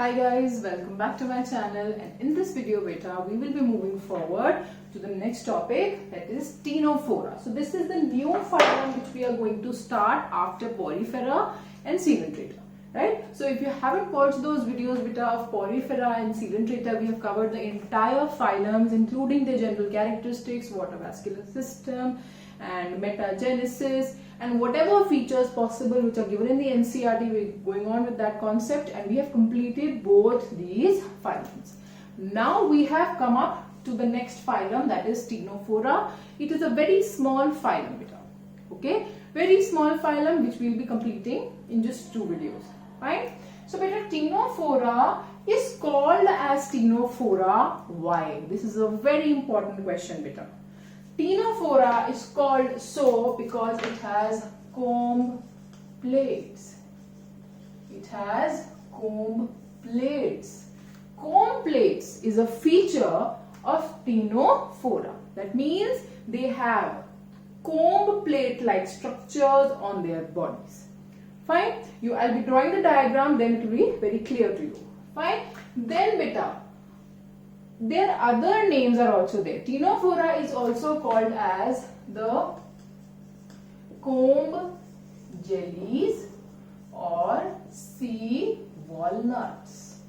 Hi guys, welcome back to my channel, and in this video beta we will be moving forward to the next topic, that is Ctenophora. So this is the new phylum which we are going to start after Porifera and Coelenterata, right? So if you haven't watched those videos beta of Porifera and Coelenterata, we have covered the entire phylums including their general characteristics, water vascular system and metagenesis and whatever features possible which are given in the NCERT. We're going on with that concept and we have completed both these phylums. Now we have come up to the next phylum, that is Stenophora. It is a very small phylum beta, okay, very small phylum which we will be completing in just 2 videos, right? So beta, Ctenophora is called as Stenophora. Why? This is a very important question beta. Ctenophora is called so because it has comb plates. It has comb plates. Comb plates is a feature of Ctenophora. That means they have comb plate-like structures on their bodies. Fine. I'll be drawing the diagram, then it will be very clear to you. Fine. Then beta, their other names are also there. Ctenophora is also called as the comb jellies or sea walnuts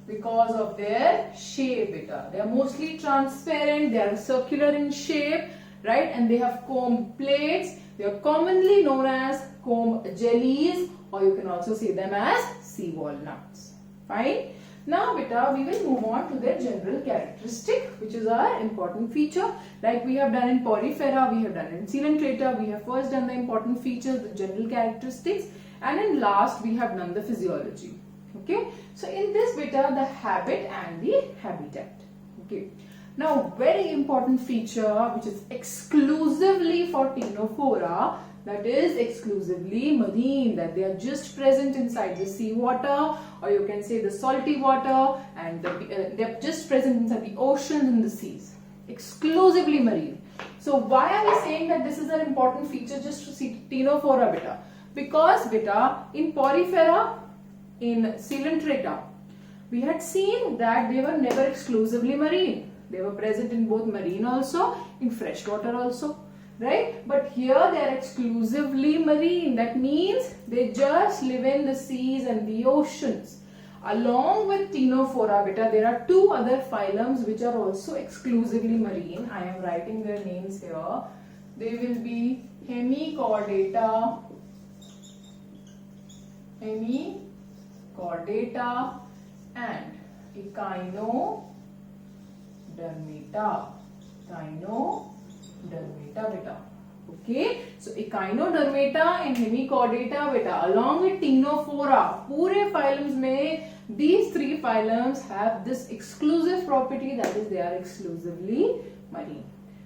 because of their shape beta. They are mostly transparent, they are circular in shape, right? And they have comb plates. They are commonly known as comb jellies, or you can also say them as sea walnuts. Fine. Now beta, we will move on to their general characteristic, which is our important feature. Like we have done in Porifera, we have done in Coelenterata, we have first done the important features, the general characteristics, and in last we have done the physiology. Okay. So in this beta, the habit and the habitat. Okay. Now very important feature which is exclusively for Ctenophora, that is exclusively marine, that they are just present inside the sea water, or you can say the salty water, and they are just present inside the oceans and the seas. Exclusively marine. So why are we saying that this is an important feature just to see Ctenophora beta? Because beta, in Porifera, in Coelenterata, we had seen that they were never exclusively marine. They were present in both marine also, in freshwater also. Right? But here they are exclusively marine. That means they just live in the seas and the oceans. Along with Ctenophora beta, there are 2 other phylums which are also exclusively marine. I am writing their names here. They will be Hemichordata, and Echinodermata. Echinodermata beta. Okay, so Echinodermata and Hemichordata beta along with Ctenophora, पूरे phylums में these 3 phylums have this exclusive property, that is they are exclusively marine,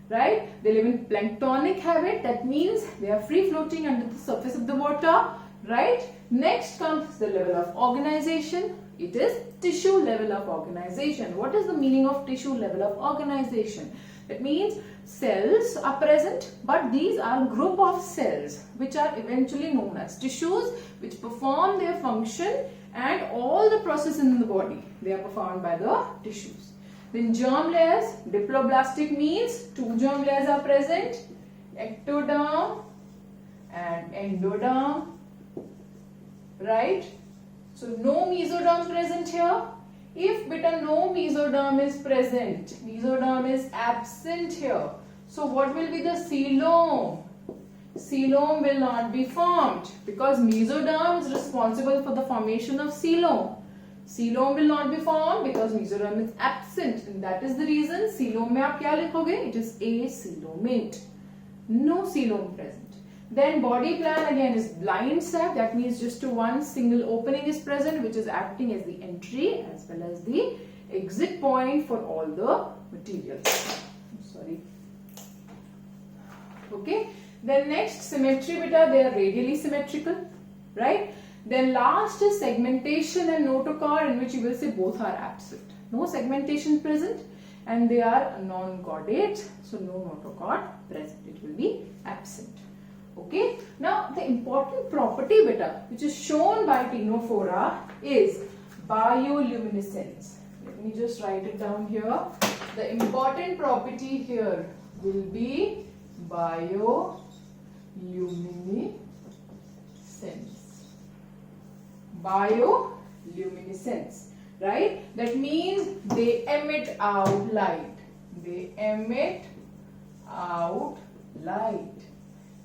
right? They live in planktonic habit, that means they are free floating under the surface of the water, right? Next comes the level of organization. It is tissue level of organization. What is the meaning of tissue level of organization? That means cells are present, but these are group of cells which are eventually known as tissues, which perform their function, and all the processes in the body, they are performed by the tissues. Then germ layers, diploblastic means 2 germ layers are present, ectoderm and endoderm, right? So no mesoderm present here. If beta no mesoderm is present, mesoderm is absent here. So what will be the coelom? Coelom will not be formed because mesoderm is responsible for the formation of coelom. Coelom will not be formed because mesoderm is absent, and that is the reason coelom में आप क्या लिखोगे? It is acoelomate. No coelom present. Then body plan again is blind sac, that means just to one single opening is present, which is acting as the entry as well as the exit point for all the material. Sorry. Okay. Then next, symmetry beta, they are radially symmetrical, right? Then last is segmentation and notochord, in which you will say both are absent. No segmentation present, and they are non-chordate, so no notochord present. It will be absent. Okay. Now the important property beta which is shown by Ctenophora is bioluminescence. Let me just write it down here. The important property here will be bioluminescence. Bioluminescence, right? That means they emit out light. They emit out light.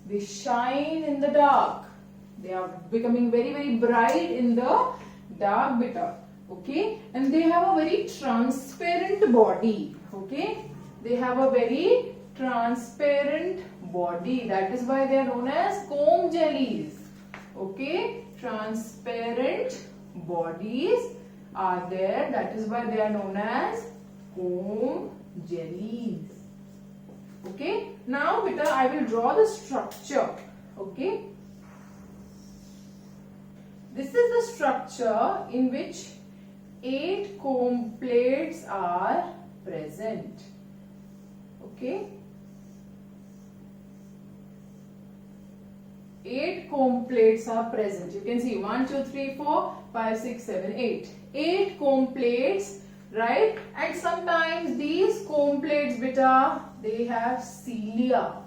They shine in the dark. They are becoming very, very bright in the dark beta. Okay, and they have a very transparent body. Okay, they have a very transparent body. That is why they are known as comb jellies. Okay, transparent bodies are there. That is why they are known as comb jellies. Okay, now beta, I will draw the structure. Okay, this is the structure in which 8 comb plates are present. Okay, 8 comb plates are present. You can see 1, 2, 3, 4, 5, 6, 7, 8. 8 comb plates, right? And sometimes these comb plates, beta, they have cilia.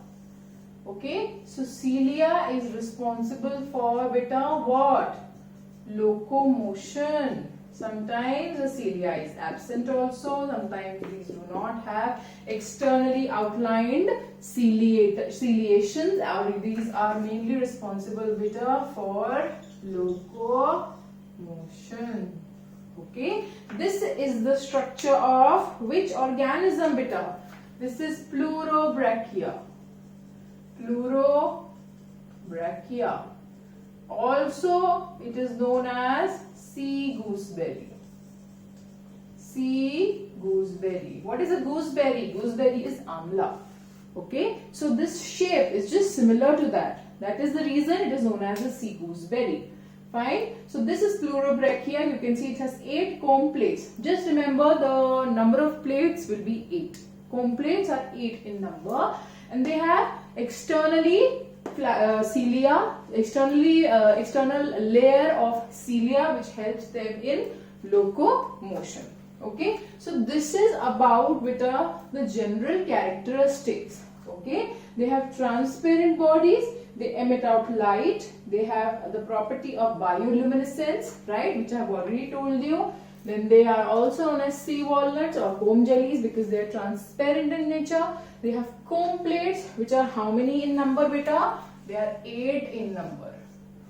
Okay, so cilia is responsible for, beta, what? Locomotion. Sometimes the cilia is absent also. Sometimes these do not have externally outlined ciliations, or these are mainly responsible, beta, for locomotion. Okay, this is the structure of which organism, beta? This is pleurobrachia. Pleurobrachia. Also, it is known as sea gooseberry. Sea gooseberry. What is a gooseberry? Gooseberry is amla. Okay, so this shape is just similar to that. That is the reason it is known as a sea gooseberry. Fine. So this is pleurobrachia. You can see it has 8 comb plates. Just remember the number of plates will be 8. Comb plates are 8 in number, and they have externally cilia, external layer of cilia which helps them in locomotion. Okay, so this is about, beta, the general characteristics. Okay, they have transparent bodies, they emit out light, they have the property of bioluminescence, right, which I have already told you. Then they are also known as sea walnuts or comb jellies because they are transparent in nature. They have comb plates, which are how many in number, beta? They are 8 in number.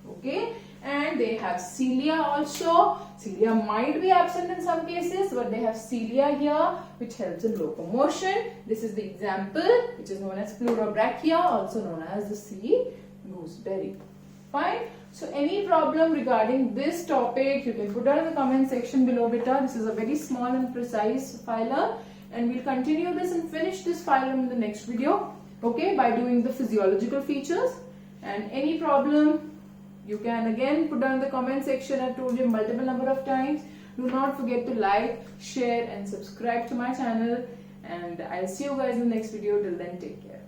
Okay, and they have cilia also. Cilia might be absent in some cases, but they have cilia here which helps in locomotion. This is the example, which is known as pleurobrachia, also known as the sea gooseberry. Fine. So any problem regarding this topic, you can put down in the comment section below, beta. This is a very small and precise phylum, and we'll continue this and finish this phylum in the next video. Okay, by doing the physiological features. And any problem, you can again put down in the comment section. I've told you multiple number of times. Do not forget to like, share and subscribe to my channel. And I'll see you guys in the next video. Till then, take care.